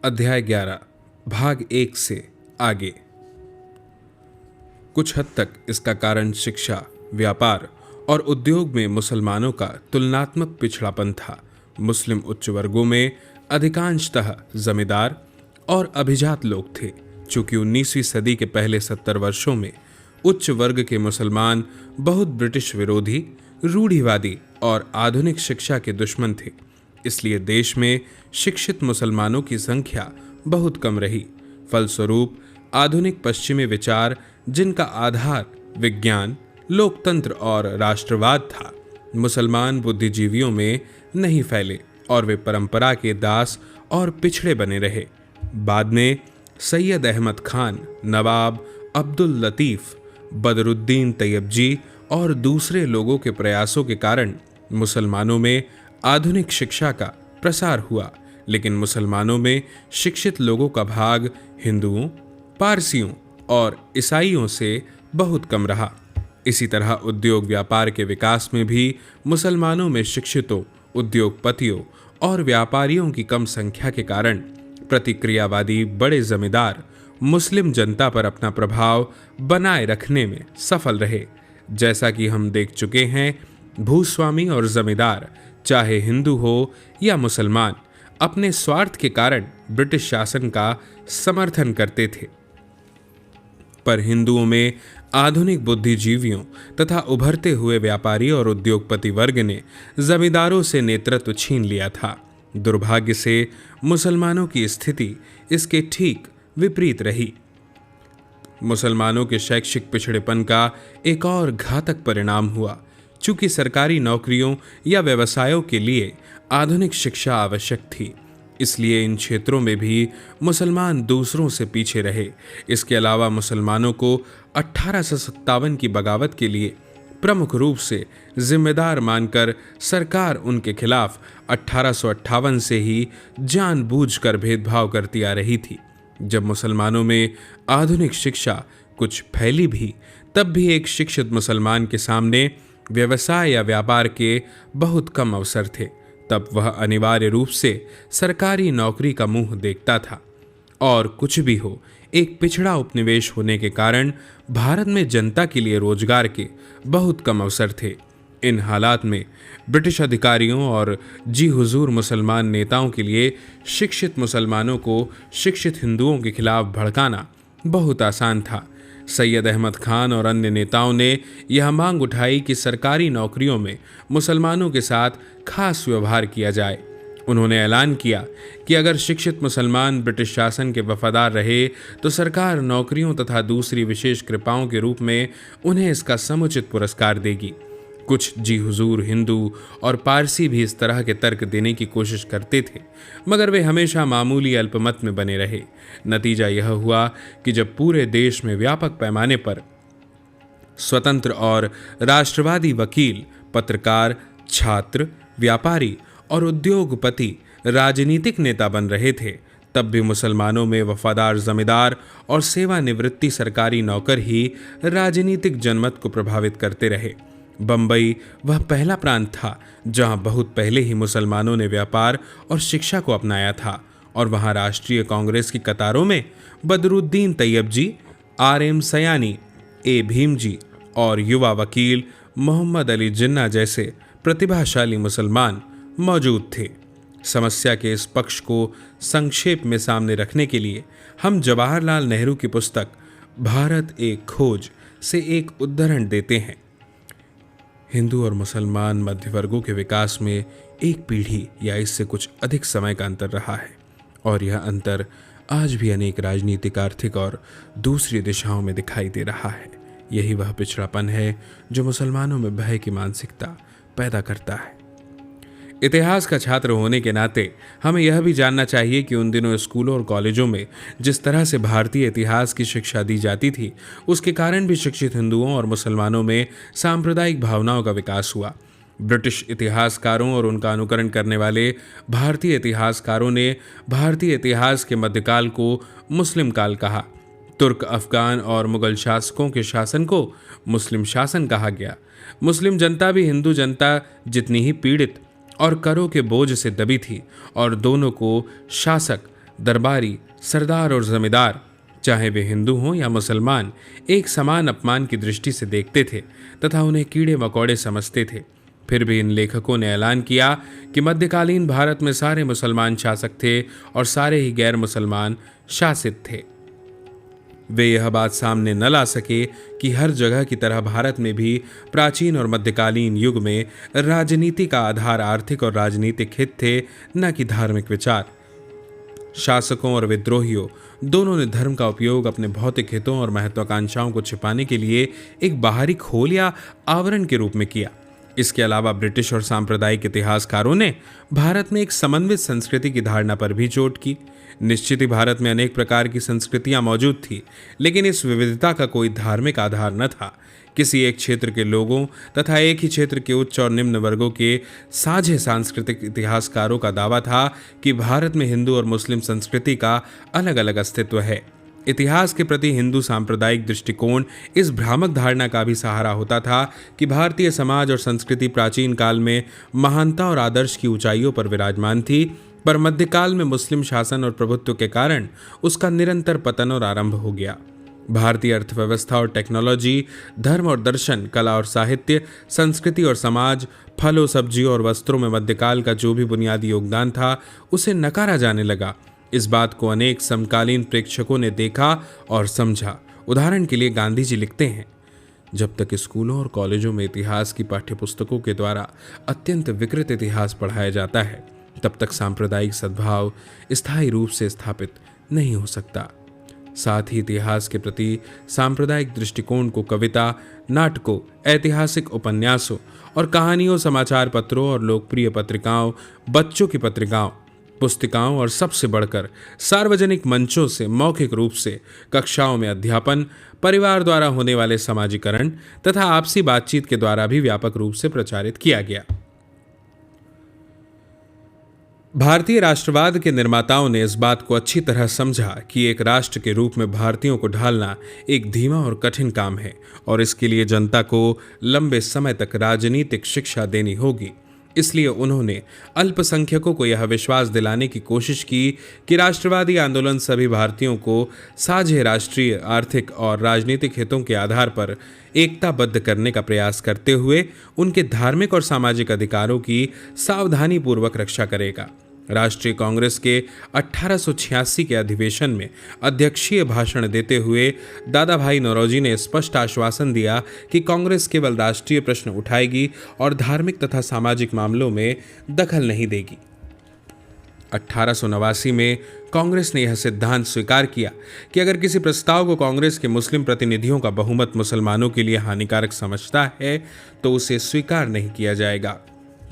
अध्याय 11 भाग 1 से आगे। कुछ हद तक इसका कारण शिक्षा, व्यापार और उद्योग में मुसलमानों का तुलनात्मक पिछड़ापन था। मुस्लिम उच्च वर्गों में अधिकांशतः जमींदार और अभिजात लोग थे। चूंकि 19वीं सदी के पहले 70 वर्षों में उच्च वर्ग के मुसलमान बहुत ब्रिटिश विरोधी, रूढ़िवादी और आधुनिक शिक्षा के दुश्मन थे, इसलिए देश में शिक्षित मुसलमानों की संख्या बहुत कम रही। फलस्वरूप आधुनिक पश्चिमी विचार, जिनका आधार विज्ञान, लोकतंत्र और राष्ट्रवाद था, मुसलमान बुद्धिजीवियों में नहीं फैले और वे परंपरा के दास और पिछड़े बने रहे। बाद में सैयद अहमद खान, नवाब अब्दुल लतीफ, बदरुद्दीन तैयबजी और दूसरे लोगों के प्रयासों के कारण मुसलमानों में आधुनिक शिक्षा का प्रसार हुआ, लेकिन मुसलमानों में शिक्षित लोगों का भाग हिंदुओं, पारसियों और ईसाइयों से बहुत कम रहा। इसी तरह उद्योग व्यापार के विकास में भी मुसलमानों में शिक्षितों, उद्योगपतियों और व्यापारियों की कम संख्या के कारण प्रतिक्रियावादी बड़े जमींदार मुस्लिम जनता पर अपना प्रभाव बनाए रखने में सफल रहे। जैसा कि हम देख चुके हैं, भूस्वामी और जमींदार, चाहे हिंदू हो या मुसलमान, अपने स्वार्थ के कारण ब्रिटिश शासन का समर्थन करते थे। पर हिंदुओं में आधुनिक बुद्धिजीवियों तथा उभरते हुए व्यापारी और उद्योगपति वर्ग ने जमींदारों से नेतृत्व छीन लिया था। दुर्भाग्य से मुसलमानों की स्थिति इसके ठीक विपरीत रही। मुसलमानों के शैक्षिक पिछड़ेपन का एक और घातक परिणाम हुआ। चूंकि सरकारी नौकरियों या व्यवसायों के लिए आधुनिक शिक्षा आवश्यक थी, इसलिए इन क्षेत्रों में भी मुसलमान दूसरों से पीछे रहे। इसके अलावा मुसलमानों को 1857 की बगावत के लिए प्रमुख रूप से जिम्मेदार मानकर सरकार उनके खिलाफ 1858 से ही जानबूझकर भेदभाव करती आ रही थी। जब मुसलमानों में आधुनिक शिक्षा कुछ फैली भी, तब भी एक शिक्षित मुसलमान के सामने व्यवसाय या व्यापार के बहुत कम अवसर थे। तब वह अनिवार्य रूप से सरकारी नौकरी का मुंह देखता था। और कुछ भी हो, एक पिछड़ा उपनिवेश होने के कारण भारत में जनता के लिए रोजगार के बहुत कम अवसर थे। इन हालात में ब्रिटिश अधिकारियों और जी हुजूर मुसलमान नेताओं के लिए शिक्षित मुसलमानों को शिक्षित हिंदुओं के खिलाफ भड़काना बहुत आसान था। सैयद अहमद खान और अन्य नेताओं ने यह मांग उठाई कि सरकारी नौकरियों में मुसलमानों के साथ खास व्यवहार किया जाए। उन्होंने ऐलान किया कि अगर शिक्षित मुसलमान ब्रिटिश शासन के वफादार रहे तो सरकार नौकरियों तथा दूसरी विशेष कृपाओं के रूप में उन्हें इसका समुचित पुरस्कार देगी। कुछ जी हुजूर हिंदू और पारसी भी इस तरह के तर्क देने की कोशिश करते थे, मगर वे हमेशा मामूली अल्पमत में बने रहे। नतीजा यह हुआ कि जब पूरे देश में व्यापक पैमाने पर स्वतंत्र और राष्ट्रवादी वकील, पत्रकार, छात्र, व्यापारी और उद्योगपति राजनीतिक नेता बन रहे थे, तब भी मुसलमानों में वफादार जमींदार और सेवानिवृत्ति सरकारी नौकर ही राजनीतिक जनमत को प्रभावित करते रहे। बंबई वह पहला प्रांत था जहां बहुत पहले ही मुसलमानों ने व्यापार और शिक्षा को अपनाया था, और वहां राष्ट्रीय कांग्रेस की कतारों में बदरुद्दीन तैयबजी, आर.एम. सयानी, ए. भीमजी और युवा वकील मोहम्मद अली जिन्ना जैसे प्रतिभाशाली मुसलमान मौजूद थे। समस्या के इस पक्ष को संक्षेप में सामने रखने के लिए हम जवाहरलाल नेहरू की पुस्तक भारत एक खोज से एक उदाहरण देते हैं। हिंदू और मुसलमान मध्य वर्गों के विकास में एक पीढ़ी या इससे कुछ अधिक समय का अंतर रहा है, और यह अंतर आज भी अनेक राजनीतिक, आर्थिक और दूसरी दिशाओं में दिखाई दे रहा है। यही वह पिछड़ापन है जो मुसलमानों में भय की मानसिकता पैदा करता है। इतिहास का छात्र होने के नाते हमें यह भी जानना चाहिए कि उन दिनों स्कूलों और कॉलेजों में जिस तरह से भारतीय इतिहास की शिक्षा दी जाती थी, उसके कारण भी शिक्षित हिंदुओं और मुसलमानों में सांप्रदायिक भावनाओं का विकास हुआ। ब्रिटिश इतिहासकारों और उनका अनुकरण करने वाले भारतीय इतिहासकारों ने भारतीय इतिहास के मध्यकाल को मुस्लिम काल कहा। तुर्क, अफगान और मुगल शासकों के शासन को मुस्लिम शासन कहा गया। मुस्लिम जनता भी हिंदू जनता जितनी ही पीड़ित और करों के बोझ से दबी थी, और दोनों को शासक दरबारी, सरदार और जमींदार, चाहे वे हिंदू हों या मुसलमान, एक समान अपमान की दृष्टि से देखते थे तथा उन्हें कीड़े मकोड़े समझते थे। फिर भी इन लेखकों ने ऐलान किया कि मध्यकालीन भारत में सारे मुसलमान शासक थे और सारे ही गैर मुसलमान शासित थे। वे यह बात सामने न ला सके कि हर जगह की तरह भारत में भी प्राचीन और मध्यकालीन युग में राजनीति का आधार आर्थिक और राजनीतिक हित थे, न कि धार्मिक विचार। शासकों और विद्रोहियों दोनों ने धर्म का उपयोग अपने भौतिक हितों और महत्वाकांक्षाओं को छिपाने के लिए एक बाहरी खोल या आवरण के रूप में किया। इसके अलावा ब्रिटिश और सांप्रदायिक इतिहासकारों ने भारत में एक समन्वित संस्कृति की धारणा पर भी चोट की। निश्चित ही भारत में अनेक प्रकार की संस्कृतियां मौजूद थी, लेकिन इस विविधता का कोई धार्मिक आधार न था। किसी एक क्षेत्र के लोगों तथा एक ही क्षेत्र के उच्च और निम्न वर्गों के साझे सांस्कृतिक इतिहासकारों का दावा था कि भारत में हिंदू और मुस्लिम संस्कृति का अलग अलग अस्तित्व है। इतिहास के प्रति हिंदू सांप्रदायिक दृष्टिकोण इस भ्रामक धारणा का भी सहारा होता था कि भारतीय समाज और संस्कृति प्राचीन काल में महानता और आदर्श की ऊंचाइयों पर विराजमान थी, पर मध्यकाल में मुस्लिम शासन और प्रभुत्व के कारण उसका निरंतर पतन और आरंभ हो गया। भारतीय अर्थव्यवस्था और टेक्नोलॉजी, धर्म और दर्शन, कला और साहित्य, संस्कृति और समाज, फलों, सब्जियों और वस्त्रों में मध्यकाल का जो भी बुनियादी योगदान था, उसे नकारा जाने लगा। इस बात को अनेक समकालीन प्रेक्षकों ने देखा और समझा। उदाहरण के लिए गांधी जी लिखते हैं, जब तक स्कूलों और कॉलेजों में इतिहास की पाठ्यपुस्तकों के द्वारा अत्यंत विकृत इतिहास पढ़ाया जाता है, तब तक सांप्रदायिक सद्भाव स्थायी रूप से स्थापित नहीं हो सकता। साथ ही इतिहास के प्रति सांप्रदायिक दृष्टिकोण को कविता, नाटकों, ऐतिहासिक उपन्यासों और कहानियों, समाचार पत्रों और लोकप्रिय पत्रिकाओं, बच्चों की पत्रिकाओं, पुस्तिकाओं और सबसे बढ़कर सार्वजनिक मंचों से मौखिक रूप से कक्षाओं में अध्यापन, परिवार द्वारा होने वाले समाजीकरण तथा आपसी बातचीत के द्वारा भी व्यापक रूप से प्रचारित किया गया। भारतीय राष्ट्रवाद के निर्माताओं ने इस बात को अच्छी तरह समझा कि एक राष्ट्र के रूप में भारतीयों को ढालना एक धीमा और कठिन काम है और इसके लिए जनता को लंबे समय तक राजनीतिक शिक्षा देनी होगी। इसलिए उन्होंने अल्पसंख्यकों को यह विश्वास दिलाने की कोशिश की कि राष्ट्रवादी आंदोलन सभी भारतीयों को साझे राष्ट्रीय, आर्थिक और राजनीतिक हितों के आधार पर एकताबद्ध करने का प्रयास करते हुए उनके धार्मिक और सामाजिक अधिकारों की सावधानीपूर्वक रक्षा करेगा। राष्ट्रीय कांग्रेस के 1886 के अधिवेशन में अध्यक्षीय भाषण देते हुए दादा भाई नौरोजी ने स्पष्ट आश्वासन दिया कि कांग्रेस केवल राष्ट्रीय प्रश्न उठाएगी और धार्मिक तथा सामाजिक मामलों में दखल नहीं देगी। 1889 में कांग्रेस ने यह सिद्धांत स्वीकार किया कि अगर किसी प्रस्ताव को कांग्रेस के मुस्लिम प्रतिनिधियों का बहुमत मुसलमानों के लिए हानिकारक समझता है तो उसे स्वीकार नहीं किया जाएगा।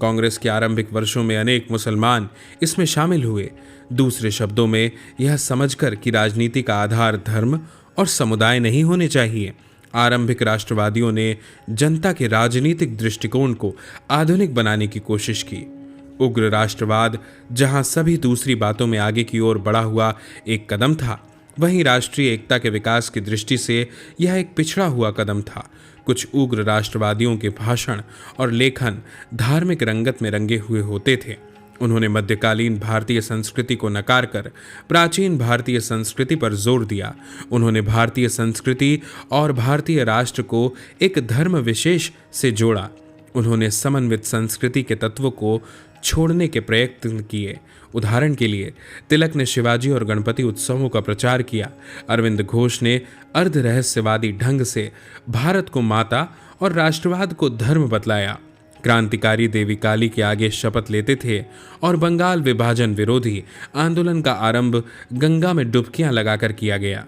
कांग्रेस के आरंभिक वर्षों में अनेक मुसलमान इसमें शामिल हुए। दूसरे शब्दों में, यह समझकर कि राजनीति का आधार धर्म और समुदाय नहीं होने चाहिए, आरंभिक राष्ट्रवादियों ने जनता के राजनीतिक दृष्टिकोण को आधुनिक बनाने की कोशिश की। उग्र राष्ट्रवाद जहां सभी दूसरी बातों में आगे की ओर बढ़ा हुआ एक कदम था, वहीं राष्ट्रीय एकता के विकास की दृष्टि से यह एक पिछड़ा हुआ कदम था। कुछ उग्र राष्ट्रवादियों के भाषण और लेखन धार्मिक रंगत में रंगे हुए होते थे। उन्होंने मध्यकालीन भारतीय संस्कृति को नकार कर प्राचीन भारतीय संस्कृति पर जोर दिया। उन्होंने भारतीय संस्कृति और भारतीय राष्ट्र को एक धर्म विशेष से जोड़ा। उन्होंने समन्वित संस्कृति के तत्वों को छोड़ने के प्रयत्न किए। उदाहरण के लिए, तिलक ने शिवाजी और गणपति उत्सवों का प्रचार किया। अरविंद घोष ने अर्ध रहस्यवादी ढंग से भारत को माता और राष्ट्रवाद को धर्म बतलाया। क्रांतिकारी देवी काली के आगे शपथ लेते थे और बंगाल विभाजन विरोधी आंदोलन का आरंभ गंगा में डुबकियां लगाकर किया गया।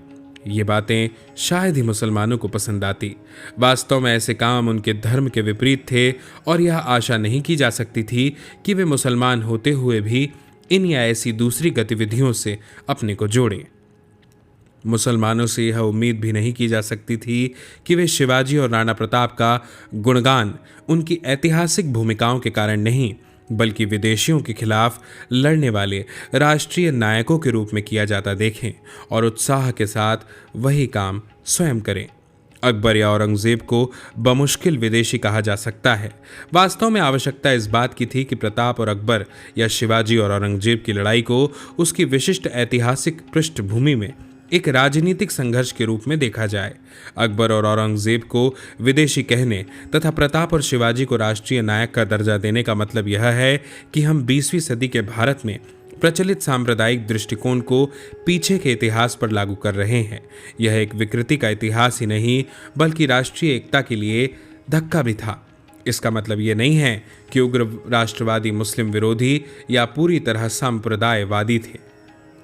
ये बातें शायद ही मुसलमानों को पसंद आती। वास्तव में ऐसे काम उनके धर्म के विपरीत थे और यह आशा नहीं की जा सकती थी कि वे मुसलमान होते हुए भी इन या ऐसी दूसरी गतिविधियों से अपने को जोड़ें। मुसलमानों से यह उम्मीद भी नहीं की जा सकती थी कि वे शिवाजी और राणा प्रताप का गुणगान उनकी ऐतिहासिक भूमिकाओं के कारण नहीं, बल्कि विदेशियों के खिलाफ लड़ने वाले राष्ट्रीय नायकों के रूप में किया जाता देखें और उत्साह के साथ वही काम स्वयं करें। अकबर या औरंगजेब को बमुश्किल विदेशी कहा जा सकता है। वास्तव में आवश्यकता इस बात की थी कि प्रताप और अकबर या शिवाजी और औरंगजेब की लड़ाई को उसकी विशिष्ट ऐतिहासिक पृष्ठभूमि में एक राजनीतिक संघर्ष के रूप में देखा जाए। अकबर और औरंगजेब को विदेशी कहने तथा प्रताप और शिवाजी को राष्ट्रीय नायक का दर्जा देने का मतलब यह है कि हम 20वीं सदी के भारत में प्रचलित सांप्रदायिक दृष्टिकोण को पीछे के इतिहास पर लागू कर रहे हैं। यह एक विकृति का इतिहास ही नहीं बल्कि राष्ट्रीय एकता के लिए धक्का भी था। इसका मतलब ये नहीं है कि उग्र राष्ट्रवादी मुस्लिम विरोधी या पूरी तरह सांप्रदायवादी थे।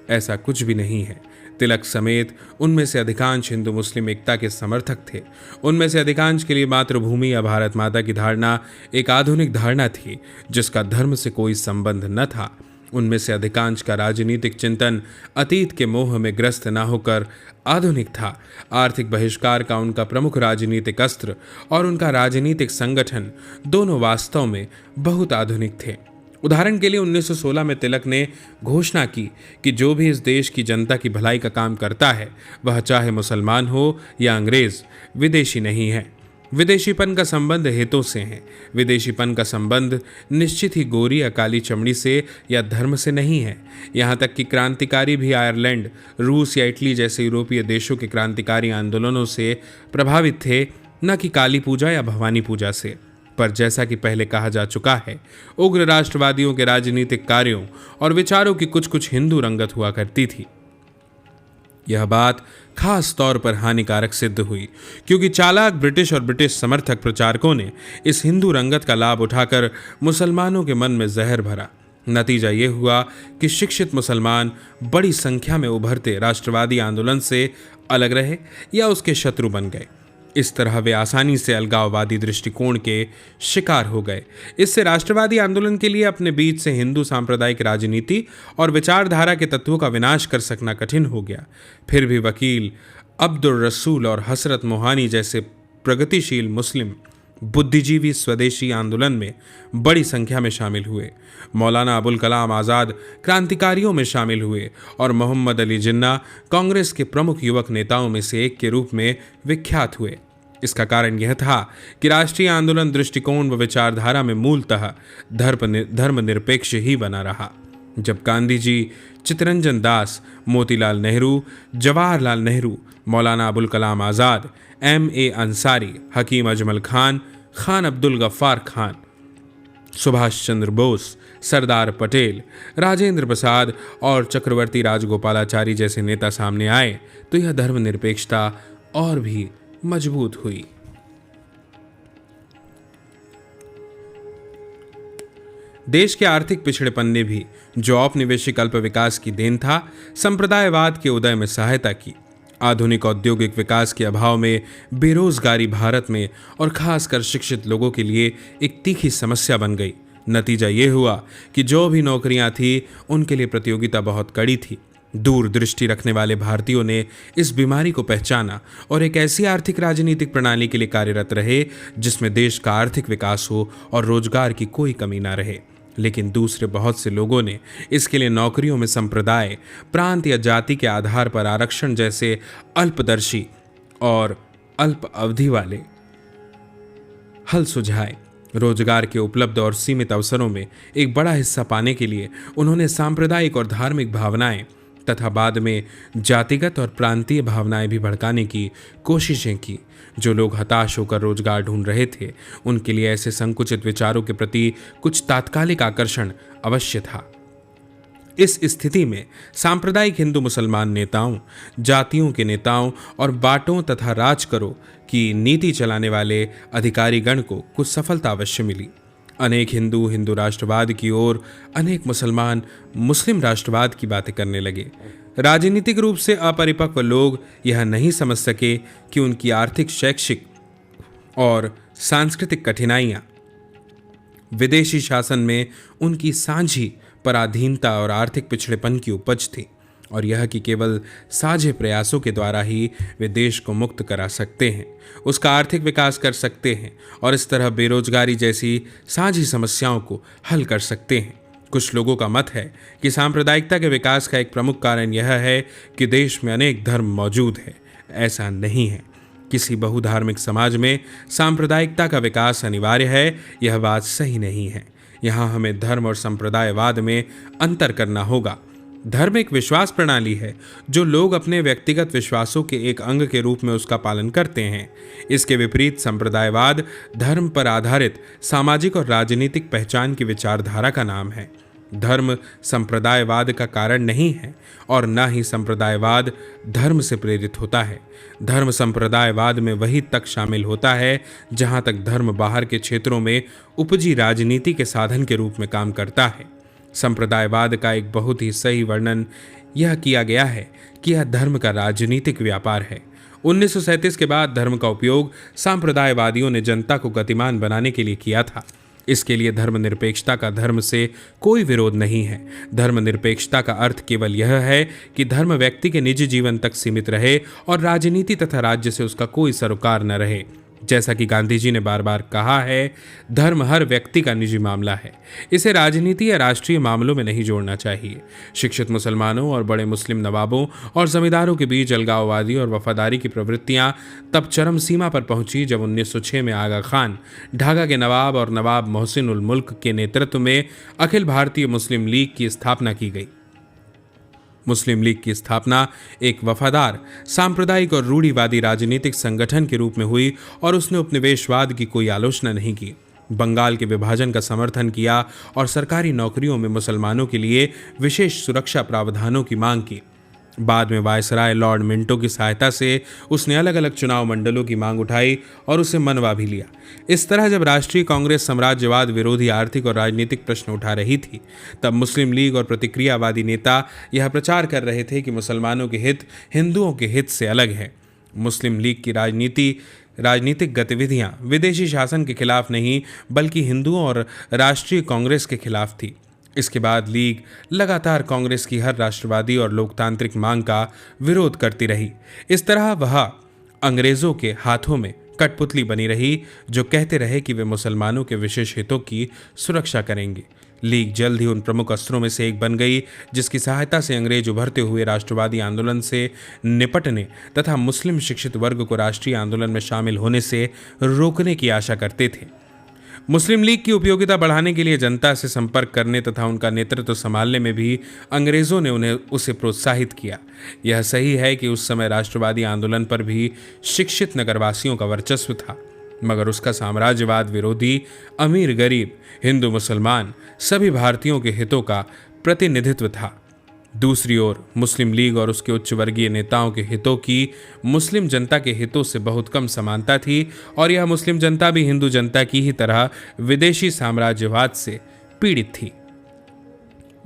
ऐसा कुछ भी नहीं है। तिलक समेत उनमें से अधिकांश हिंदू मुस्लिम एकता के समर्थक थे। उनमें से अधिकांश के लिए मातृभूमि या भारत माता की धारणा एक आधुनिक धारणा थी जिसका धर्म से कोई संबंध न था। उनमें से अधिकांश का राजनीतिक चिंतन अतीत के मोह में ग्रस्त न होकर आधुनिक था। आर्थिक बहिष्कार का उनका प्रमुख राजनीतिक अस्त्र और उनका राजनीतिक संगठन दोनों वास्तव में बहुत आधुनिक थे। उदाहरण के लिए 1916 में तिलक ने घोषणा की कि जो भी इस देश की जनता की भलाई का काम करता है वह चाहे मुसलमान हो या अंग्रेज विदेशी नहीं है। विदेशीपन का संबंध हितों से है। विदेशीपन का संबंध निश्चित ही गोरी या काली चमड़ी से या धर्म से नहीं है। यहाँ तक कि क्रांतिकारी भी आयरलैंड, रूस या इटली जैसे यूरोपीय देशों के क्रांतिकारी आंदोलनों से प्रभावित थे, न कि काली पूजा या भवानी पूजा से। पर जैसा कि पहले कहा जा चुका है, उग्र राष्ट्रवादियों के राजनीतिक कार्यों और विचारों की कुछ कुछ हिंदू रंगत हुआ करती थी। यह बात खास तौर पर हानिकारक सिद्ध हुई क्योंकि चालाक ब्रिटिश और ब्रिटिश समर्थक प्रचारकों ने इस हिंदू रंगत का लाभ उठाकर मुसलमानों के मन में जहर भरा। नतीजा ये हुआ कि शिक्षित मुसलमान बड़ी संख्या में उभरते राष्ट्रवादी आंदोलन से अलग रहे या उसके शत्रु बन गए। इस तरह वे आसानी से अलगाववादी दृष्टिकोण के शिकार हो गए। इससे राष्ट्रवादी आंदोलन के लिए अपने बीच से हिंदू सांप्रदायिक राजनीति और विचारधारा के तत्वों का विनाश कर सकना कठिन हो गया। फिर भी वकील अब्दुल रसूल और हसरत मोहानी जैसे प्रगतिशील मुस्लिम बुद्धिजीवी स्वदेशी आंदोलन में बड़ी संख्या में शामिल हुए। मौलाना अबुल कलाम आज़ाद क्रांतिकारियों में शामिल हुए और मोहम्मद अली जिन्ना कांग्रेस के प्रमुख युवक नेताओं में से एक के रूप में विख्यात हुए। इसका कारण यह था कि राष्ट्रीय आंदोलन दृष्टिकोण व विचारधारा में मूलतः धर्मनिरपेक्ष ही बना रहा। जब गांधी जी, चित्तरंजन दास, मोतीलाल नेहरू, जवाहरलाल नेहरू, मौलाना अबुल कलाम आज़ाद, M.A. अंसारी, हकीम अजमल खान, खान अब्दुल गफ्फार खान, सुभाष चंद्र बोस, सरदार पटेल, राजेंद्र प्रसाद और चक्रवर्ती राजगोपालाचारी जैसे नेता सामने आए तो यह धर्मनिरपेक्षता और भी मजबूत हुई। देश के आर्थिक पिछड़ेपन ने भी, जो औपनिवेशिक अल्प विकास की देन था, संप्रदायवाद के उदय में सहायता की। आधुनिक औद्योगिक विकास के अभाव में बेरोजगारी भारत में और खासकर शिक्षित लोगों के लिए एक तीखी समस्या बन गई। नतीजा ये हुआ कि जो भी नौकरियां थी उनके लिए प्रतियोगिता बहुत कड़ी थी। दूरदृष्टि रखने वाले भारतीयों ने इस बीमारी को पहचाना और एक ऐसी आर्थिक राजनीतिक प्रणाली के लिए कार्यरत रहे जिसमें देश का आर्थिक विकास हो और रोजगार की कोई कमी ना रहे। लेकिन दूसरे बहुत से लोगों ने इसके लिए नौकरियों में संप्रदाय, प्रांत या जाति के आधार पर आरक्षण जैसे अल्पदर्शी और अल्प अवधि वाले हल सुझाए। रोजगार के उपलब्ध और सीमित अवसरों में एक बड़ा हिस्सा पाने के लिए उन्होंने सांप्रदायिक और धार्मिक भावनाएं तथा बाद में जातिगत और प्रांतीय भावनाएं भी भड़काने की कोशिशें की। जो लोग हताश होकर रोजगार ढूंढ रहे थे उनके लिए ऐसे संकुचित विचारों के प्रति कुछ तात्कालिक आकर्षण अवश्य था। इस स्थिति में सांप्रदायिक हिंदू मुसलमान नेताओं, जातियों के नेताओं और बाटों तथा राज करो की नीति चलाने वाले अधिकारीगण को कुछ सफलता अवश्य मिली। अनेक हिंदू राष्ट्रवाद की ओर, अनेक मुसलमान मुस्लिम राष्ट्रवाद की बातें करने लगे। राजनीतिक रूप से अपरिपक्व लोग यह नहीं समझ सके कि उनकी आर्थिक, शैक्षिक और सांस्कृतिक कठिनाइयां विदेशी शासन में उनकी साझी पराधीनता और आर्थिक पिछड़ेपन की उपज थी और यह कि केवल साझे प्रयासों के द्वारा ही वे देश को मुक्त करा सकते हैं, उसका आर्थिक विकास कर सकते हैं और इस तरह बेरोजगारी जैसी साझी समस्याओं को हल कर सकते हैं। कुछ लोगों का मत है कि सांप्रदायिकता के विकास का एक प्रमुख कारण यह है कि देश में अनेक धर्म मौजूद है। ऐसा नहीं है। किसी बहुधार्मिक समाज में सांप्रदायिकता का विकास अनिवार्य है, यह बात सही नहीं है। यहाँ हमें धर्म और संप्रदायवाद में अंतर करना होगा। धर्म एक विश्वास प्रणाली है जो लोग अपने व्यक्तिगत विश्वासों के एक अंग के रूप में उसका पालन करते हैं। इसके विपरीत संप्रदायवाद धर्म पर आधारित सामाजिक और राजनीतिक पहचान की विचारधारा का नाम है। धर्म संप्रदायवाद का कारण नहीं है और न ही संप्रदायवाद धर्म से प्रेरित होता है। धर्म संप्रदायवाद में वही तक शामिल होता है जहां तक धर्म बाहर के क्षेत्रों में उपजी राजनीति के साधन के रूप में काम करता है। संप्रदायवाद का एक बहुत ही सही वर्णन यह किया गया है कि यह धर्म का राजनीतिक व्यापार है। 1937 के बाद धर्म का उपयोग सांप्रदायवादियों ने जनता को गतिमान बनाने के लिए किया था। इसके लिए धर्मनिरपेक्षता का धर्म से कोई विरोध नहीं है। धर्मनिरपेक्षता का अर्थ केवल यह है कि धर्म व्यक्ति के निजी जीवन तक सीमित रहे और राजनीति तथा राज्य से उसका कोई सरोकार न रहे। जैसा कि गांधी जी ने बार बार कहा है, धर्म हर व्यक्ति का निजी मामला है, इसे राजनीति या राष्ट्रीय मामलों में नहीं जोड़ना चाहिए। शिक्षित मुसलमानों और बड़े मुस्लिम नवाबों और जमींदारों के बीच अलगाववादी और वफादारी की प्रवृत्तियां तब चरम सीमा पर पहुंची जब 1906 में आगा खान, ढाका के नवाब और नवाब मोहसिन उल मुल्क के नेतृत्व में अखिल भारतीय मुस्लिम लीग की स्थापना की गई। मुस्लिम लीग की स्थापना एक वफादार, सांप्रदायिक और रूढ़िवादी राजनीतिक संगठन के रूप में हुई और उसने उपनिवेशवाद की कोई आलोचना नहीं की। बंगाल के विभाजन का समर्थन किया और सरकारी नौकरियों में मुसलमानों के लिए विशेष सुरक्षा प्रावधानों की मांग की। बाद में वायसराय लॉर्ड मिंटो की सहायता से उसने अलग अलग चुनाव मंडलों की मांग उठाई और उसे मनवा भी लिया। इस तरह जब राष्ट्रीय कांग्रेस साम्राज्यवाद विरोधी आर्थिक और राजनीतिक प्रश्न उठा रही थी, तब मुस्लिम लीग और प्रतिक्रियावादी नेता यह प्रचार कर रहे थे कि मुसलमानों के हित हिंदुओं के हित से अलग है। मुस्लिम लीग की राजनीतिक गतिविधियां विदेशी शासन के खिलाफ नहीं बल्कि हिंदुओं और राष्ट्रीय कांग्रेस के खिलाफ थी। इसके बाद लीग लगातार कांग्रेस की हर राष्ट्रवादी और लोकतांत्रिक मांग का विरोध करती रही। इस तरह वह अंग्रेजों के हाथों में कठपुतली बनी रही जो कहते रहे कि वे मुसलमानों के विशेष हितों की सुरक्षा करेंगे। लीग जल्द ही उन प्रमुख अस्त्रों में से एक बन गई जिसकी सहायता से अंग्रेज उभरते हुए राष्ट्रवादी आंदोलन से निपटने तथा मुस्लिम शिक्षित वर्ग को राष्ट्रीय आंदोलन में शामिल होने से रोकने की आशा करते थे। मुस्लिम लीग की उपयोगिता बढ़ाने के लिए जनता से संपर्क करने तथा उनका नेतृत्व संभालने में भी अंग्रेजों ने उसे प्रोत्साहित किया। यह सही है कि उस समय राष्ट्रवादी आंदोलन पर भी शिक्षित नगरवासियों का वर्चस्व था, मगर उसका साम्राज्यवाद विरोधी, अमीर गरीब, हिंदू मुसलमान सभी भारतीयों के हितों का प्रतिनिधित्व था। दूसरी ओर मुस्लिम लीग और उसके उच्च वर्गीय नेताओं के हितों की मुस्लिम जनता के हितों से बहुत कम समानता थी और यह मुस्लिम जनता भी हिंदू जनता की ही तरह विदेशी साम्राज्यवाद से पीड़ित थी।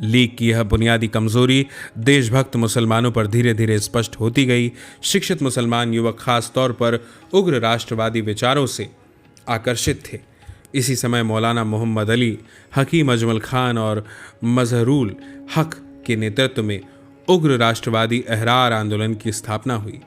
लीग की यह बुनियादी कमजोरी देशभक्त मुसलमानों पर धीरे धीरे स्पष्ट होती गई। शिक्षित मुसलमान युवक खास तौर पर उग्र राष्ट्रवादी विचारों से आकर्षित थे। इसी समय मौलाना मोहम्मद अली, हकीम अजमल खान और मजहरुल हक के नेतृत्व में उग्र राष्ट्रवादी अहरार आंदोलन की स्थापना हुई।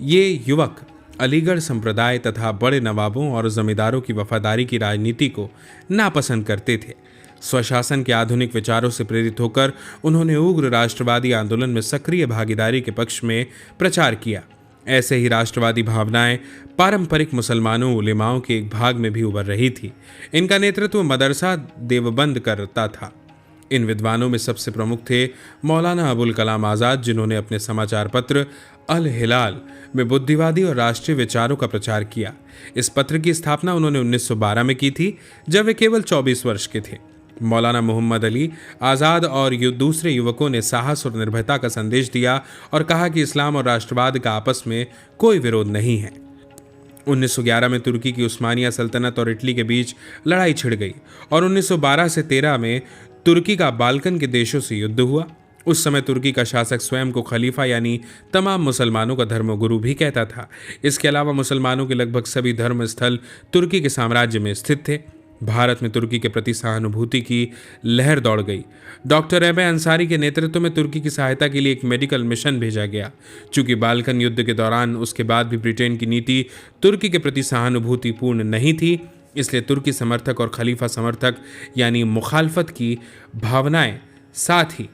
ये युवक अलीगढ़ संप्रदाय तथा बड़े नवाबों और जमींदारों की वफादारी की राजनीति को नापसंद करते थे। स्वशासन के आधुनिक विचारों से प्रेरित होकर उन्होंने उग्र राष्ट्रवादी आंदोलन में सक्रिय भागीदारी के पक्ष में प्रचार किया। ऐसे ही राष्ट्रवादी भावनाएं पारंपरिक मुसलमानों उलेमाओं के एक भाग में भी उभर रही थी। इनका नेतृत्व मदरसा देवबंद करता था। इन विद्वानों में सबसे प्रमुख थे मौलाना अबुल कलाम आज़ाद, जिन्होंने अपने समाचार पत्र अल हिलाल में बुद्धिवादी और राष्ट्रीय विचारों का प्रचार किया। इस पत्र की स्थापना उन्होंने 1912 में की थी, जब वे केवल 24 वर्ष के थे। मौलाना मोहम्मद अली आज़ाद और दूसरे युवकों ने साहस और निर्भयता का संदेश दिया और कहा कि इस्लाम और राष्ट्रवाद का आपस में कोई विरोध नहीं है। 1911 में तुर्की की उस्मानिया सल्तनत और इटली के बीच लड़ाई छिड़ गई और 1912 से 13 में तुर्की का बाल्कन के देशों से युद्ध हुआ। उस समय तुर्की का शासक स्वयं को खलीफा यानी तमाम मुसलमानों का धर्मगुरु भी कहता था। इसके अलावा मुसलमानों के लगभग सभी धर्म स्थल तुर्की के साम्राज्य में स्थित थे। भारत में तुर्की के प्रति सहानुभूति की लहर दौड़ गई। डॉक्टर एम ए अंसारी के नेतृत्व में तुर्की की सहायता के लिए एक मेडिकल मिशन भेजा गया। चूंकि बाल्कन युद्ध के दौरान उसके बाद भी ब्रिटेन की नीति तुर्की के प्रति सहानुभूतिपूर्ण नहीं थी, इसलिए तुर्की समर्थक और खलीफा समर्थक यानी मुखालफत की भावनाएं साथ ही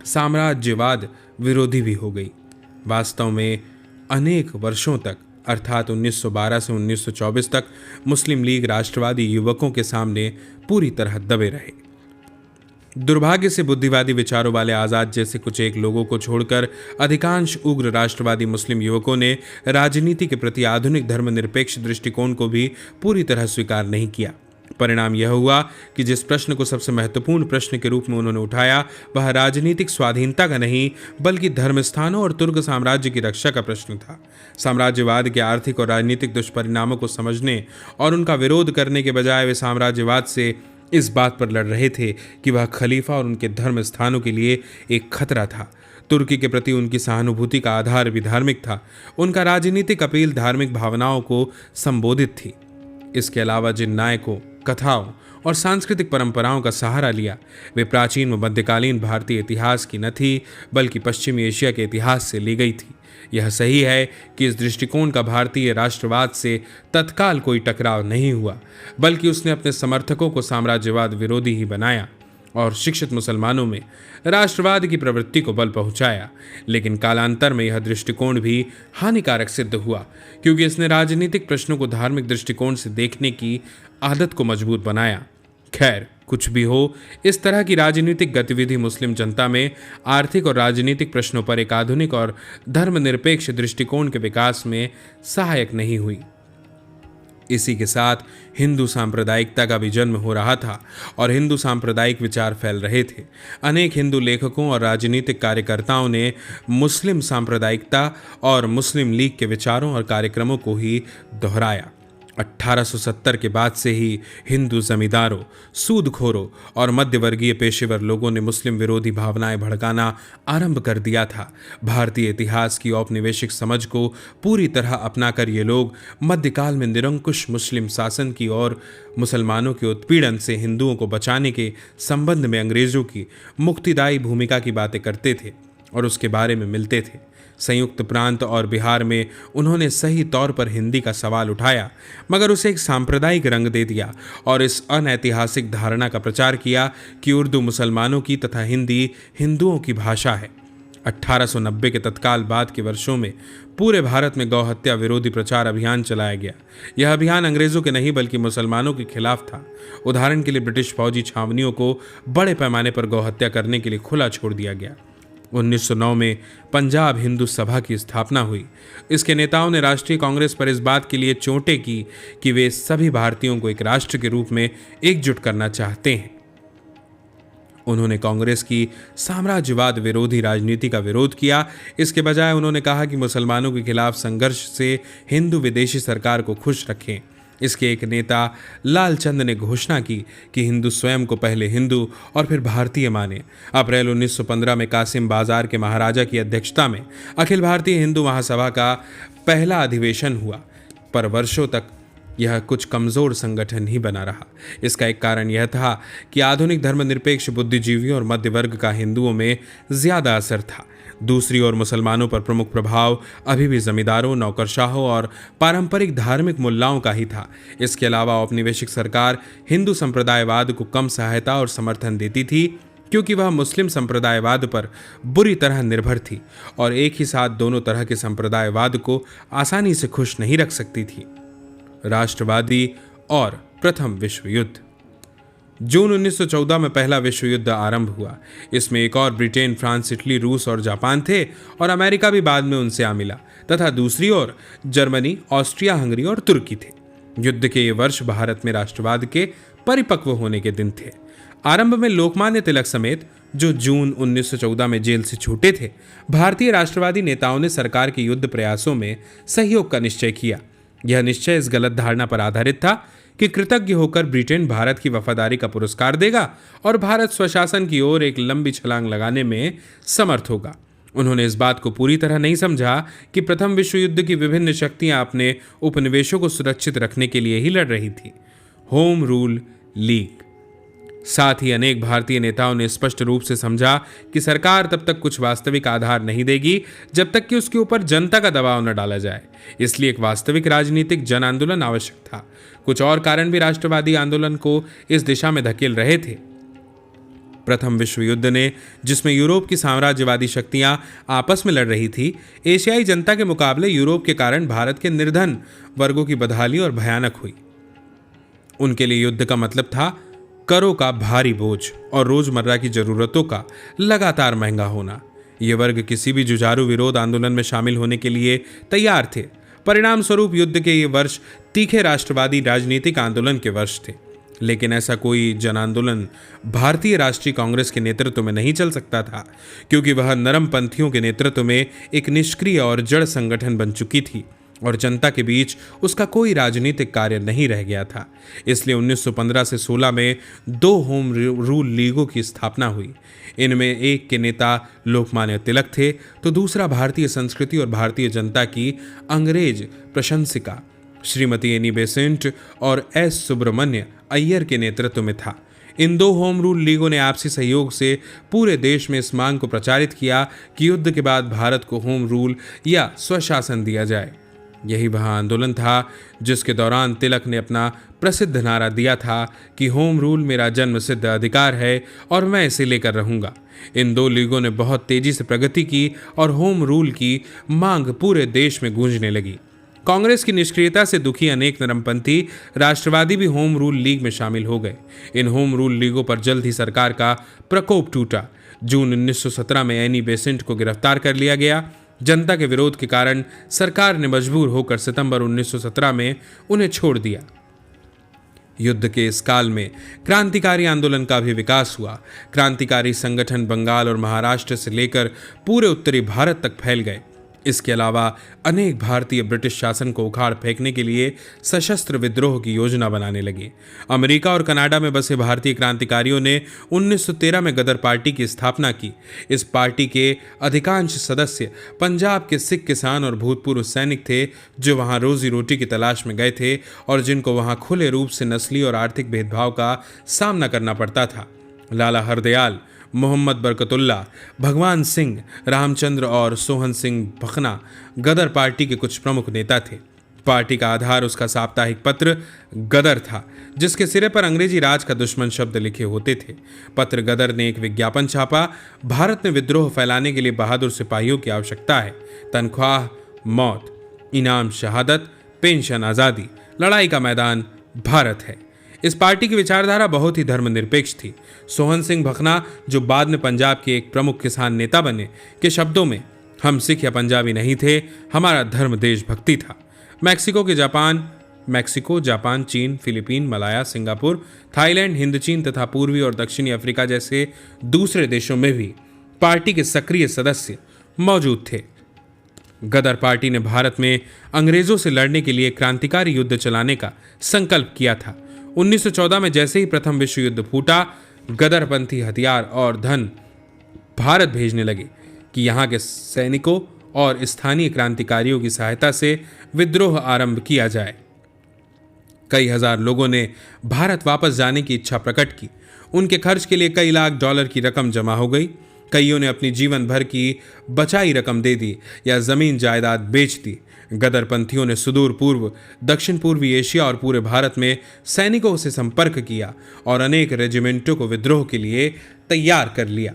साम्राज्यवाद विरोधी भी हो गई। वास्तव में अनेक वर्षों तक अर्थात 1912 से 1924 तक मुस्लिम लीग राष्ट्रवादी युवकों के सामने पूरी तरह दबे रहे। दुर्भाग्य से बुद्धिवादी विचारों वाले आजाद जैसे कुछ एक लोगों को छोड़कर अधिकांश उग्र राष्ट्रवादी मुस्लिम युवकों ने राजनीति के प्रति आधुनिक धर्मनिरपेक्ष दृष्टिकोण को भी पूरी तरह स्वीकार नहीं किया। परिणाम यह हुआ कि जिस प्रश्न को सबसे महत्वपूर्ण प्रश्न के रूप में उन्होंने उठाया वह राजनीतिक स्वाधीनता का नहीं बल्कि धर्मस्थानों और तुर्क साम्राज्य की रक्षा का प्रश्न था। साम्राज्यवाद के आर्थिक और राजनीतिक दुष्परिणामों को समझने और उनका विरोध करने के बजाय वे साम्राज्यवाद से इस बात पर लड़ रहे थे कि वह खलीफा और उनके धर्म स्थानों के लिए एक खतरा था। तुर्की के प्रति उनकी सहानुभूति का आधार भी धार्मिक था। उनका राजनीतिक अपील धार्मिक भावनाओं को संबोधित थी। इसके अलावा जिन नायकों, कथाओं और सांस्कृतिक परंपराओं का सहारा लिया वे प्राचीन व मध्यकालीन भारतीय इतिहास की न थी बल्कि पश्चिमी एशिया के इतिहास से ली गई थी। यह सही है कि इस दृष्टिकोण का भारतीय राष्ट्रवाद से तत्काल कोई टकराव नहीं हुआ बल्कि उसने अपने समर्थकों को साम्राज्यवाद विरोधी ही बनाया और शिक्षित मुसलमानों में राष्ट्रवाद की प्रवृत्ति को बल पहुंचाया। लेकिन कालांतर में यह दृष्टिकोण भी हानिकारक सिद्ध हुआ क्योंकि इसने राजनीतिक प्रश्नों को धार्मिक दृष्टिकोण से देखने की आदत को मजबूत बनाया। खैर, कुछ भी हो, इस तरह की राजनीतिक गतिविधि मुस्लिम जनता में आर्थिक और राजनीतिक प्रश्नों पर एक आधुनिक और धर्मनिरपेक्ष दृष्टिकोण के विकास में सहायक नहीं हुई। इसी के साथ हिंदू सांप्रदायिकता का भी जन्म हो रहा था और हिंदू सांप्रदायिक विचार फैल रहे थे। अनेक हिंदू लेखकों और राजनीतिक कार्यकर्ताओं ने मुस्लिम सांप्रदायिकता और मुस्लिम लीग के विचारों और कार्यक्रमों को ही दोहराया। 1870 के बाद से ही हिंदू जमींदारों, सूदखोरों और मध्यवर्गीय पेशेवर लोगों ने मुस्लिम विरोधी भावनाएं भड़काना आरंभ कर दिया था। भारतीय इतिहास की औपनिवेशिक समझ को पूरी तरह अपनाकर ये लोग मध्यकाल में निरंकुश मुस्लिम शासन की और मुसलमानों के उत्पीड़न से हिंदुओं को बचाने के संबंध में अंग्रेजों की मुक्तिदायी भूमिका की बातें करते थे और उसके बारे में मिलते थे। संयुक्त प्रांत और बिहार में उन्होंने सही तौर पर हिंदी का सवाल उठाया मगर उसे एक सांप्रदायिक रंग दे दिया और इस अनैतिहासिक धारणा का प्रचार किया कि उर्दू मुसलमानों की तथा हिंदी हिंदुओं की भाषा है। 1890 के तत्काल बाद के वर्षों में पूरे भारत में गौ हत्या विरोधी प्रचार अभियान चलाया गया। यह अभियान अंग्रेजों के नहीं बल्कि मुसलमानों के खिलाफ था। उदाहरण के लिए ब्रिटिश फौजी छावनियों को बड़े पैमाने पर गौ हत्या करने के लिए खुला छोड़ दिया गया। 1909 में पंजाब हिंदू सभा की स्थापना हुई। इसके नेताओं ने राष्ट्रीय कांग्रेस पर इस बात के लिए चोटें की कि वे सभी भारतीयों को एक राष्ट्र के रूप में एकजुट करना चाहते हैं। उन्होंने कांग्रेस की साम्राज्यवाद विरोधी राजनीति का विरोध किया। इसके बजाय उन्होंने कहा कि मुसलमानों के खिलाफ संघर्ष से हिंदू विदेशी सरकार को खुश रखें। इसके एक नेता लालचंद ने घोषणा की कि हिंदू स्वयं को पहले हिंदू और फिर भारतीय माने। अप्रैल 1915 में कासिम बाजार के महाराजा की अध्यक्षता में अखिल भारतीय हिंदू महासभा का पहला अधिवेशन हुआ, पर वर्षों तक यह कुछ कमजोर संगठन ही बना रहा। इसका एक कारण यह था कि आधुनिक धर्मनिरपेक्ष बुद्धिजीवियों और मध्य वर्ग का हिंदुओं में ज्यादा असर था। दूसरी ओर मुसलमानों पर प्रमुख प्रभाव अभी भी जमींदारों, नौकरशाहों और पारंपरिक धार्मिक मुल्लाओं का ही था। इसके अलावा औपनिवेशिक सरकार हिंदू संप्रदायवाद को कम सहायता और समर्थन देती थी क्योंकि वह मुस्लिम संप्रदायवाद पर बुरी तरह निर्भर थी और एक ही साथ दोनों तरह के संप्रदायवाद को आसानी से खुश नहीं रख सकती थी। राष्ट्रवादी और प्रथम विश्व युद्ध। जून 1914 में पहला विश्व युद्ध आरंभ हुआ। इसमें एक और ब्रिटेन, फ्रांस, इटली, रूस और जापान थे और अमेरिका भी बाद में उनसे आ मिला तथा दूसरी ओर जर्मनी, ऑस्ट्रिया हंगरी और तुर्की थे। युद्ध के ये वर्ष भारत में राष्ट्रवाद के परिपक्व होने के दिन थे। आरंभ में लोकमान्य तिलक समेत जो जून 1914 में जेल से छूटे थे, भारतीय राष्ट्रवादी नेताओं ने सरकार के युद्ध प्रयासों में सहयोग का निश्चय किया। यह निश्चय इस गलत धारणा पर आधारित था कि कृतज्ञ होकर ब्रिटेन भारत की वफादारी का पुरस्कार देगा और भारत स्वशासन की ओर एक लंबी छलांग लगाने में समर्थ होगा। उन्होंने इस बात को पूरी तरह नहीं समझा कि प्रथम विश्व युद्ध की विभिन्न शक्तियां अपने उपनिवेशों को सुरक्षित रखने के लिए ही लड़ रही थी। Home rule league. साथ ही अनेक भारतीय नेताओं ने स्पष्ट रूप से समझा कि सरकार तब तक कुछ वास्तविक आधार नहीं देगी जब तक कि उसके ऊपर जनता का दबाव न डाला जाए। इसलिए एक वास्तविक राजनीतिक जन आंदोलन आवश्यक था। कुछ और कारण भी राष्ट्रवादी आंदोलन को इस दिशा में धकेल रहे थे। प्रथम विश्व युद्ध ने, जिसमें यूरोप की साम्राज्यवादी शक्तियां आपस में लड़ रही थी, एशियाई जनता के मुकाबले यूरोप के कारण भारत के निर्धन वर्गों की बदहाली और भयानक हुई। उनके लिए युद्ध का मतलब था करों का भारी बोझ और रोजमर्रा की जरूरतों का लगातार महंगा होना। ये वर्ग किसी भी जुझारू विरोध आंदोलन में शामिल होने के लिए तैयार थे। परिणाम स्वरूप युद्ध के ये वर्ष तीखे राष्ट्रवादी राजनीतिक आंदोलन के वर्ष थे। लेकिन ऐसा कोई जन आंदोलन भारतीय राष्ट्रीय कांग्रेस के नेतृत्व में नहीं चल सकता था, क्योंकि वह नरम पंथियों के नेतृत्व में एक निष्क्रिय और जड़ संगठन बन चुकी थी और जनता के बीच उसका कोई राजनीतिक कार्य नहीं रह गया था। इसलिए 1915 से 16 में 2 होम रूल लीगों की स्थापना हुई। इनमें एक के नेता लोकमान्य तिलक थे, तो दूसरा भारतीय संस्कृति और भारतीय जनता की अंग्रेज प्रशंसिका श्रीमती एनी बेसेंट और एस सुब्रमण्य अय्यर के नेतृत्व में था। इन 2 होम रूल लीगों ने आपसी सहयोग से पूरे देश में इस मांग को प्रचारित किया कि युद्ध के बाद भारत को होम रूल या स्वशासन दिया जाए। यही वह आंदोलन था जिसके दौरान तिलक ने अपना प्रसिद्ध नारा दिया था कि होम रूल मेरा जन्म सिद्ध अधिकार है और मैं इसे लेकर रहूंगा। इन 2 लीगों ने बहुत तेजी से प्रगति की और होम रूल की मांग पूरे देश में गूंजने लगी। कांग्रेस की निष्क्रियता से दुखी अनेक नरमपंथी राष्ट्रवादी भी होम रूल लीग में शामिल हो गए। इन होम रूल लीगों पर जल्द ही सरकार का प्रकोप टूटा। जून 1917 में एनी बेसेंट को गिरफ्तार कर लिया गया। जनता के विरोध के कारण सरकार ने मजबूर होकर सितंबर 1917 में उन्हें छोड़ दिया। युद्ध के इस काल में क्रांतिकारी आंदोलन का भी विकास हुआ। क्रांतिकारी संगठन बंगाल और महाराष्ट्र से लेकर पूरे उत्तरी भारत तक फैल गए। इसके अलावा अनेक भारतीय ब्रिटिश शासन को उखाड़ फेंकने के लिए सशस्त्र विद्रोह की योजना बनाने लगे। अमेरिका और कनाडा में बसे भारतीय क्रांतिकारियों ने 1913 में गदर पार्टी की स्थापना की। इस पार्टी के अधिकांश सदस्य पंजाब के सिख किसान और भूतपूर्व सैनिक थे, जो वहां रोजी रोटी की तलाश में गए थे और जिनको वहां खुले रूप से नस्ली और आर्थिक भेदभाव का सामना करना पड़ता था। लाला हरदयाल, मोहम्मद बरकतुल्ला, भगवान सिंह, रामचंद्र और सोहन सिंह भखना गदर पार्टी के कुछ प्रमुख नेता थे। पार्टी का आधार उसका साप्ताहिक पत्र गदर था, जिसके सिरे पर अंग्रेजी राज का दुश्मन शब्द लिखे होते थे। पत्र गदर ने एक विज्ञापन छापा, भारत में विद्रोह फैलाने के लिए बहादुर सिपाहियों की आवश्यकता है। तनख्वाह मौत, इनाम शहादत, पेंशन आज़ादी, लड़ाई का मैदान भारत है। इस पार्टी की विचारधारा बहुत ही धर्मनिरपेक्ष थी। सोहन सिंह भखना, जो बाद में पंजाब के एक प्रमुख किसान नेता बने, के शब्दों में, हम सिख या पंजाबी नहीं थे, हमारा धर्म देशभक्ति था। मैक्सिको, जापान, चीन, Philippine, Malaya, Singapore, Thailand, Hind चीन तथा पूर्वी और दक्षिणी अफ्रीका जैसे दूसरे देशों में भी पार्टी के सक्रिय सदस्य मौजूद थे। गदर पार्टी ने भारत में अंग्रेजों से लड़ने के लिए क्रांतिकारी युद्ध चलाने का संकल्प किया था। 1914 में जैसे ही प्रथम विश्व युद्ध फूटा, गदरपंथी हथियार और धन भारत भेजने लगे कि यहाँ के सैनिकों और स्थानीय क्रांतिकारियों की सहायता से विद्रोह आरंभ किया जाए। कई हजार लोगों ने भारत वापस जाने की इच्छा प्रकट की। उनके खर्च के लिए कई लाख डॉलर की रकम जमा हो गई। कईयों ने अपनी जीवन भर की बचाई रकम दे दी या जमीन जायदाद बेच दी। गदरपंथियों ने सुदूर पूर्व, दक्षिण पूर्वी एशिया और पूरे भारत में सैनिकों से संपर्क किया और अनेक रेजिमेंटों को विद्रोह के लिए तैयार कर लिया।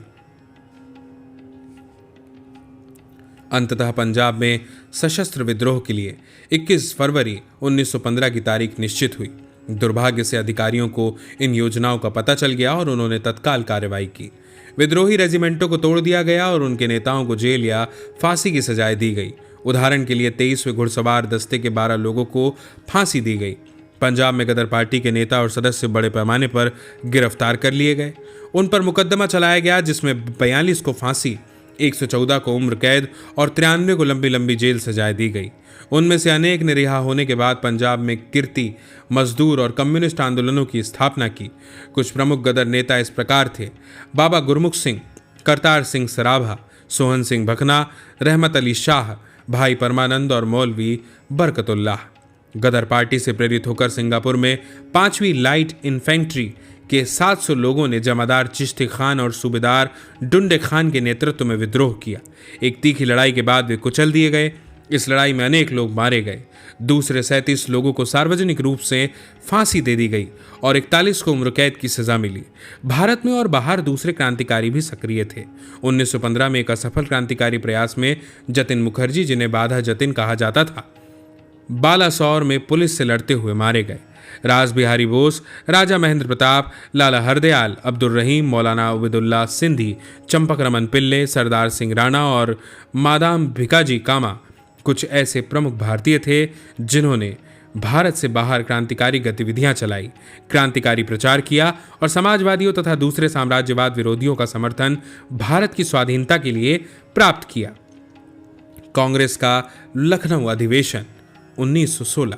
अंततः पंजाब में सशस्त्र विद्रोह के लिए 21 फरवरी 1915 की तारीख निश्चित हुई। दुर्भाग्य से अधिकारियों को इन योजनाओं का पता चल गया और उन्होंने तत्काल कार्रवाई की। विद्रोही रेजिमेंटों को तोड़ दिया गया और उनके नेताओं को जेल या फांसी की सजाएं दी गई। उदाहरण के लिए 23वें घुड़सवार दस्ते के 12 लोगों को फांसी दी गई। पंजाब में गदर पार्टी के नेता और सदस्य बड़े पैमाने पर गिरफ्तार कर लिए गए। उन पर मुकदमा चलाया गया, जिसमें 42 को फांसी, 114 को उम्र कैद और 93 को लंबी लंबी जेल सजाएं दी गई। उनमें से अनेक ने रिहा होने के बाद पंजाब में किर्ती, मजदूर और कम्युनिस्ट आंदोलनों की स्थापना की। कुछ प्रमुख गदर नेता इस प्रकार थे: बाबा गुरमुख सिंह, करतार सिंह सराभा, सोहन सिंह भखना, रहमत अली शाह, भाई परमानंद और मौलवी बरकतुल्लाह। गदर पार्टी से प्रेरित होकर सिंगापुर में 5वीं लाइट इन्फेंट्री के 700 लोगों ने जमादार चिश्ती खान और सूबेदार डुंडे खान के नेतृत्व में विद्रोह किया। एक तीखी लड़ाई के बाद वे कुचल दिए गए। इस लड़ाई में अनेक लोग मारे गए, दूसरे 37 लोगों को सार्वजनिक रूप से फांसी दे दी गई और 41 को उम्र कैद की सजा मिली। भारत में और बाहर दूसरे क्रांतिकारी भी सक्रिय थे। 1915 में एक असफल क्रांतिकारी प्रयास में जतिन मुखर्जी, जिन्हें बाधा जतिन कहा जाता था, बालासोर में पुलिस से लड़ते हुए मारे गए। रास बिहारी बोस, राजा महेंद्र प्रताप, लाला हरदयाल, अब्दुल रहीम, मौलाना उबैदुल्ला सिंधी, चंपक रमन पिल्ले, सरदार सिंह राणा और मादाम भिकाजी कामा कुछ ऐसे प्रमुख भारतीय थे जिन्होंने भारत से बाहर क्रांतिकारी गतिविधियां चलाई, क्रांतिकारी प्रचार किया और समाजवादियों तथा दूसरे साम्राज्यवाद विरोधियों का समर्थन भारत की स्वाधीनता के लिए प्राप्त किया। कांग्रेस का लखनऊ अधिवेशन 1916।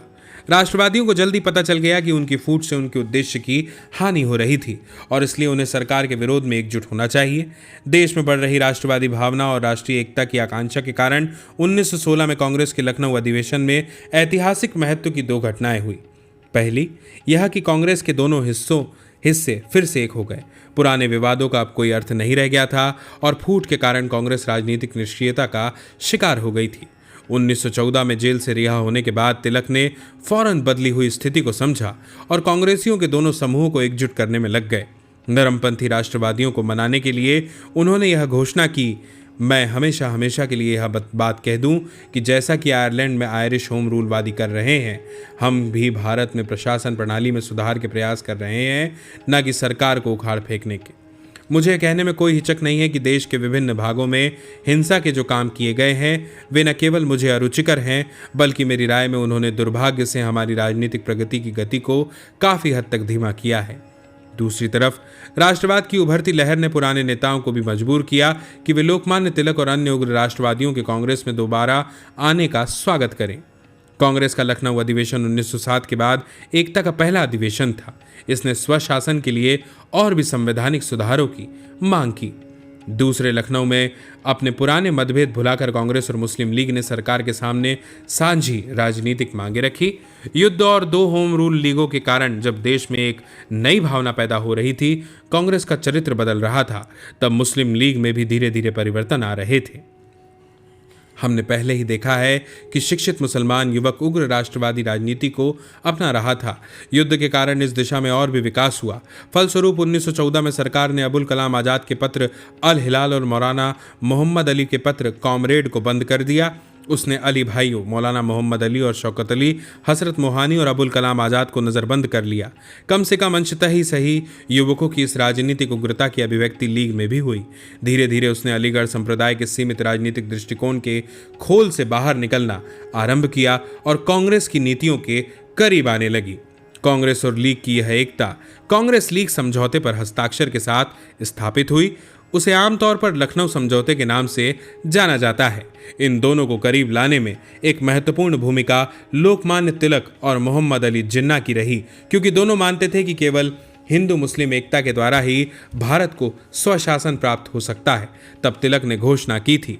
राष्ट्रवादियों को जल्दी पता चल गया कि उनकी फूट से उनके उद्देश्य की हानि हो रही थी और इसलिए उन्हें सरकार के विरोध में एकजुट होना चाहिए। देश में बढ़ रही राष्ट्रवादी भावना और राष्ट्रीय एकता की आकांक्षा के कारण 1916 में कांग्रेस के लखनऊ अधिवेशन में ऐतिहासिक महत्व की दो घटनाएं हुई। पहली यह कि कांग्रेस के दोनों हिस्से फिर से एक हो गए। पुराने विवादों का अब कोई अर्थ नहीं रह गया था और फूट के कारण कांग्रेस राजनीतिक निष्क्रियता का शिकार हो गई थी। 1914 में जेल से रिहा होने के बाद तिलक ने फौरन बदली हुई स्थिति को समझा और कांग्रेसियों के दोनों समूहों को एकजुट करने में लग गए। नरमपंथी राष्ट्रवादियों को मनाने के लिए उन्होंने यह घोषणा की, मैं हमेशा हमेशा के लिए यह बात कह दूं कि जैसा कि आयरलैंड में आयरिश होम रूलवादी कर रहे हैं, हम भी भारत में प्रशासन प्रणाली में सुधार के प्रयास कर रहे हैं, न कि सरकार को उखाड़ फेंकने के। मुझे कहने में कोई हिचक नहीं है कि देश के विभिन्न भागों में हिंसा के जो काम किए गए हैं वे न केवल मुझे अरुचिकर हैं, बल्कि मेरी राय में उन्होंने दुर्भाग्य से हमारी राजनीतिक प्रगति की गति को काफ़ी हद तक धीमा किया है। दूसरी तरफ राष्ट्रवाद की उभरती लहर ने पुराने नेताओं को भी मजबूर किया कि वे लोकमान्य तिलक और अन्य उग्र राष्ट्रवादियों के कांग्रेस में दोबारा आने का स्वागत करें। कांग्रेस का लखनऊ अधिवेशन 1907 के बाद एकता का पहला अधिवेशन था। इसने स्वशासन के लिए और भी संवैधानिक सुधारों की मांग की। दूसरे लखनऊ में अपने पुराने मतभेद भुलाकर कांग्रेस और मुस्लिम लीग ने सरकार के सामने साझी राजनीतिक मांगे रखी। युद्ध और दो होम रूल लीगों के कारण जब देश में एक नई भावना पैदा हो रही थी, कांग्रेस का चरित्र बदल रहा था, तब मुस्लिम लीग में भी धीरे धीरे परिवर्तन आ रहे थे। हमने पहले ही देखा है कि शिक्षित मुसलमान युवक उग्र राष्ट्रवादी राजनीति को अपना रहा था। युद्ध के कारण इस दिशा में और भी विकास हुआ। फलस्वरूप 1914 में सरकार ने अबुल कलाम आजाद के पत्र अल हिलाल और मौलाना मोहम्मद अली के पत्र कॉमरेड को बंद कर दिया। उसने अली भाइयों मौलाना मोहम्मद अली और शौकत अली, हसरत मोहानी और अबुल कलाम आज़ाद को नज़रबंद कर लिया। कम से कम अंशतः ही सही युवकों की इस राजनीतिक उग्रता की अभिव्यक्ति लीग में भी हुई। धीरे धीरे उसने अलीगढ़ संप्रदाय के सीमित राजनीतिक दृष्टिकोण के खोल से बाहर निकलना आरंभ किया और कांग्रेस की नीतियों के करीब आने लगी। कांग्रेस और लीग की यह एकता कांग्रेस लीग समझौते पर हस्ताक्षर के साथ स्थापित हुई। उसे आमतौर पर लखनऊ समझौते के नाम से जाना जाता है। इन दोनों को करीब लाने में एक महत्वपूर्ण भूमिका लोकमान्य तिलक और मोहम्मद अली जिन्ना की रही, क्योंकि दोनों मानते थे कि केवल हिंदू मुस्लिम एकता के द्वारा ही भारत को स्वशासन प्राप्त हो सकता है। तब तिलक ने घोषणा की थी,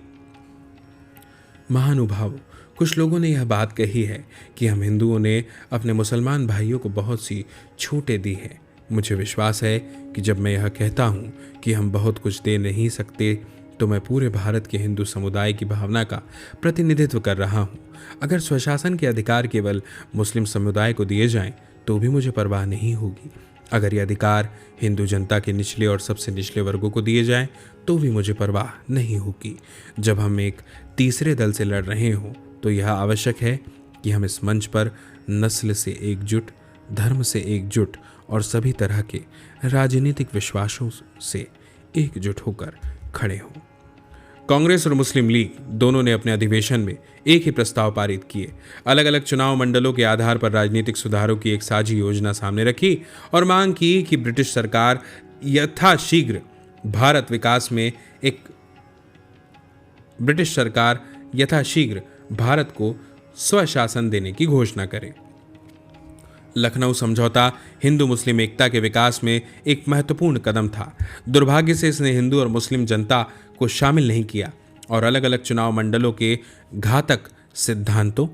महानुभावों, कुछ लोगों ने यह बात कही है कि हम हिंदुओं ने अपने मुसलमान भाइयों को बहुत सी छूटें दी हैं। मुझे विश्वास है कि जब मैं यह कहता हूँ कि हम बहुत कुछ दे नहीं सकते, तो मैं पूरे भारत के हिंदू समुदाय की भावना का प्रतिनिधित्व कर रहा हूँ। अगर स्वशासन के अधिकार केवल मुस्लिम समुदाय को दिए जाएं, तो भी मुझे परवाह नहीं होगी। अगर ये अधिकार हिंदू जनता के निचले और सबसे निचले वर्गों को दिए जाएं, तो भी मुझे परवाह नहीं होगी। जब हम एक तीसरे दल से लड़ रहे हों, तो यह आवश्यक है कि हम इस मंच पर नस्ल से एकजुट, धर्म से एकजुट और सभी तरह के राजनीतिक विश्वासों से एकजुट होकर खड़े हों। कांग्रेस और मुस्लिम लीग दोनों ने अपने अधिवेशन में एक ही प्रस्ताव पारित किए। अलग अलग चुनाव मंडलों के आधार पर राजनीतिक सुधारों की एक साझी योजना सामने रखी और मांग की कि ब्रिटिश सरकार यथाशीघ्र भारत को स्वशासन देने की घोषणा करे। लखनऊ समझौता हिंदू मुस्लिम एकता के विकास में एक महत्वपूर्ण कदम था। दुर्भाग्य से इसने हिंदू और मुस्लिम जनता को शामिल नहीं किया और अलग अलग चुनाव मंडलों के घातक सिद्धांतों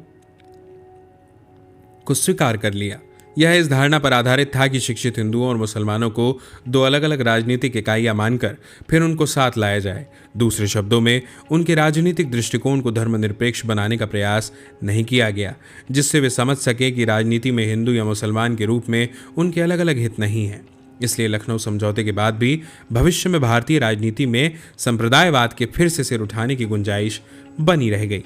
को स्वीकार कर लिया। यह इस धारणा पर आधारित था कि शिक्षित हिंदुओं और मुसलमानों को दो अलग अलग राजनीतिक इकाइयां मानकर फिर उनको साथ लाया जाए। दूसरे शब्दों में, उनके राजनीतिक दृष्टिकोण को धर्मनिरपेक्ष बनाने का प्रयास नहीं किया गया, जिससे वे समझ सके कि राजनीति में हिंदू या मुसलमान के रूप में उनके अलग अलग हित नहीं हैं। इसलिए लखनऊ समझौते के बाद भी भविष्य में भारतीय राजनीति में संप्रदायवाद के फिर से सिर उठाने की गुंजाइश बनी रह गई।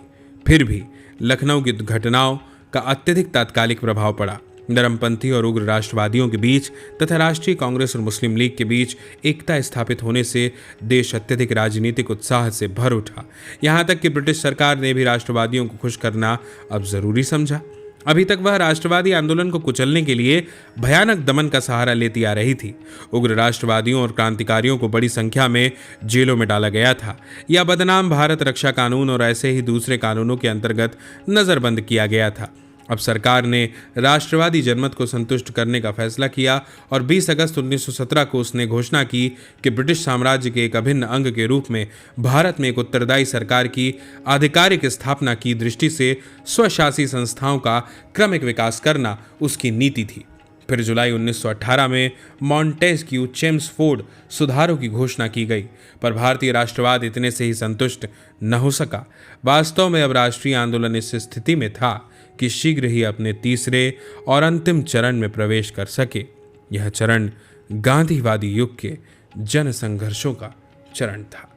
फिर भी लखनऊ की घटनाओं का अत्यधिक तात्कालिक प्रभाव पड़ा। नरमपंथी और उग्र राष्ट्रवादियों के बीच तथा राष्ट्रीय कांग्रेस और मुस्लिम लीग के बीच एकता स्थापित होने से देश अत्यधिक राजनीतिक उत्साह से भर उठा। यहाँ तक कि ब्रिटिश सरकार ने भी राष्ट्रवादियों को खुश करना अब जरूरी समझा। अभी तक वह राष्ट्रवादी आंदोलन को कुचलने के लिए भयानक दमन का सहारा लेती आ रही थी। उग्र राष्ट्रवादियों और क्रांतिकारियों को बड़ी संख्या में जेलों में डाला गया था या बदनाम भारत रक्षा कानून और ऐसे ही दूसरे कानूनों के अंतर्गत नजरबंद किया गया था। अब सरकार ने राष्ट्रवादी जनमत को संतुष्ट करने का फैसला किया और 20 अगस्त 1917 को उसने घोषणा की कि ब्रिटिश साम्राज्य के एक अभिन्न अंग के रूप में भारत में एक उत्तरदायी सरकार की आधिकारिक स्थापना की दृष्टि से स्वशासी संस्थाओं का क्रमिक विकास करना उसकी नीति थी। फिर जुलाई 1918 में मॉन्टेस्क्यू चेम्सफोर्ड सुधारों की घोषणा की गई, पर भारतीय राष्ट्रवाद इतने से ही संतुष्ट न हो सका। वास्तव में अब राष्ट्रीय आंदोलन इस स्थिति में था कि शीघ्र ही अपने तीसरे और अंतिम चरण में प्रवेश कर सके। यह चरण गांधीवादी युग के जन संघर्षों का चरण था।